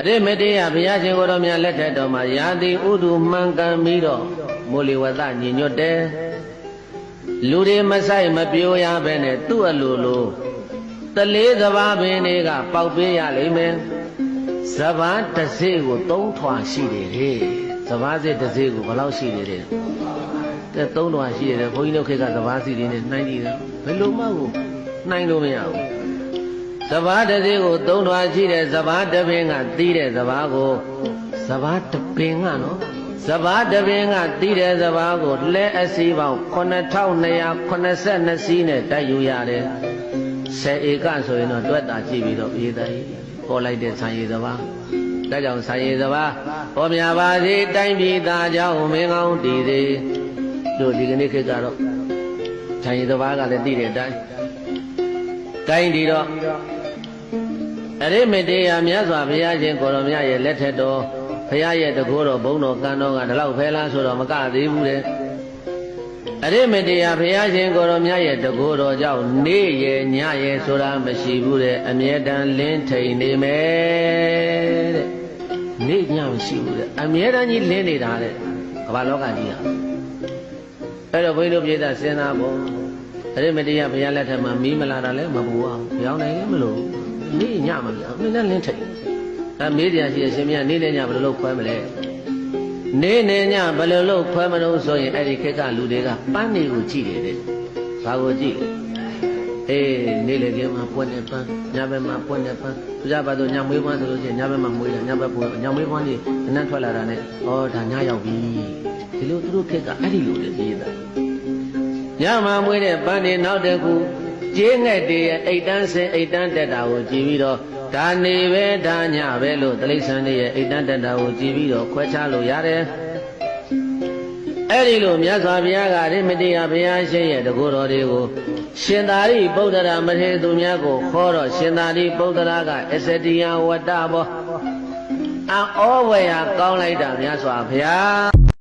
ရိမတေယဘုရားရှင်ကိုယ်တော်မြတ်လက်ထက်တော်မှာယာတိဥဒုမှန်ကန်ပြီးတော့မိုးလေဝသညင်ညွတ်တယ်လူတွေမဆိုင်မပြိုးရပဲနဲ့သူ့အလိုလိုတလေးစဘာပင်တွေကပေါက်ပေးရလိမ့်မယ်စဘာတစ်စိကို3ထွာရှိတယ်ဟဲ့စဘာစိတစ်စိကိုဘယ်လောက်ရှိတယ်တဲ့3ထွာရှိတယ်ဘုန်းကြီးတို့ခေတ်ကစဘာစီတွေနဲ့နှိုင်းကြည့်တယ်ဘယ်လိုမှကိုနှိုင်းလို့မရဘူးစဘာတစ်စိကို3ထွာရှိတယ်စဘာတစ်ပင်ကတီးတဲ့စဘာကိုစဘာတစ်ပင်ကနော်စဘာတစ်ပင်ကတီးတဲ့စဘာကိုလဲအစီပေါင်း9282စီးနဲ့တိုက်ယူရတယ်10ဧကဆိုရင်တော့တွက်တာကြည့်ပြီးတော့ပြေးတယ်ပေါ်လိုက်တဲ့ဆံရည်စဘာဒါကြောင့်ဆံရည်စဘာပေါ်များပါစေတိုင်းပြည်သားကြောင့်မင်းကောင်းတည်စေတို့ဒီကနေ့ခေတ်ကတော့ဆံရည်စဘာကလည်းတည်တဲ့အတိုင်းတိုင်းဒီတော့အရိမတေယမြတ်စွာဘုရားရှင်ကိုရောမြတ်ရဲ့လက်ထက်တော်ဘုရားရဲ့တကိုးတော်ဘုန်းတော်ကံတော်ကဒီလောက်ဖဲလားဆိုတော့မကသေးဘူးတဲ့အရိမတေယဘုရားရှင်ကိုရောမြတ်ရဲ့တကိုးတော်ကြောင့်နေ့ရဲ့ညရဲ့ဆိုတာမရှိဘူးတဲ့အမြဲတမ်းလင်းထိန်နေမယ်တဲ့နေ့ညမရှိဘူးတဲ့အမြဲတမ်းကြီးလင်းနေတာတဲ့ကမ္ဘာလောကကြီးဟာအဲ့တော့ဘုန်းကြီးတို့ပြည်သားစဉ်းစားဖို့အရိမတေယဘုရားလက်ထက်မှာမီးမလာတာလည်းမပူအောင်ကြောင်းနိုင်လည်းမလို့နေ့ညမပြောင်းမင်းလည်းလင်းထိန်ဒါမေးကြရှိရှင်မြတ်နေ့နဲ့ညဘယ်လိုလုပ်ခွဲမလဲနေ့နဲ့ညဘယ်လိုလုပ်ခွဲမလို့ဆိုရင်အဲ့ဒီခေတ်ကလူတွေကပန်းနေကိုကြည့်တယ်တဲ့ဘာကိုကြည့်အေးနေ့လေကင်းမှာပွက်နေပန်းညဘက်မှာပွက်နေပန်းသူကြပါတော့ညမွေးပန်းဆိုလို့ရှိရင်ညဘက်မှာမွေးတာညဘက်ပွက်ညမွေးပန်းကြီးအနံ့ထွက်လာတာနဲ့ဩဒါညရောက်ပြီဒီလိုသူတို့ခေတ်ကအဲ့ဒီလိုလေရေးတာညမှာမွေးတဲ့ပန်းနေနောက်တကူကျေးငှက်တွေရဲ့အိတ်တန်းစင်အိတ်တန်းတက်တာကိုကြည့်ပြီးတော့ဒါနေပဲဒါညပဲလို့တိရစ္ဆာန်တွေရဲ့အိတ်တန်းတက်တာကိုကြည့်ပြီးတော့ခွဲခြားလို့ရတယ်အဲ့ဒီလိုမြတ်စွာဘုရားကရိမတေယဘုရားရှင်ရဲ့တကူတော်တွေကိုရှင်သာရိပုတ္တရာမထေရသူများကိုခေါ်တော့ရှင်သာရိပုတ္တရာကအစ္စတိယဝတ္တဘောအံဩဝေယကောင်းလိုက်တာမြတ်စွာဘုရား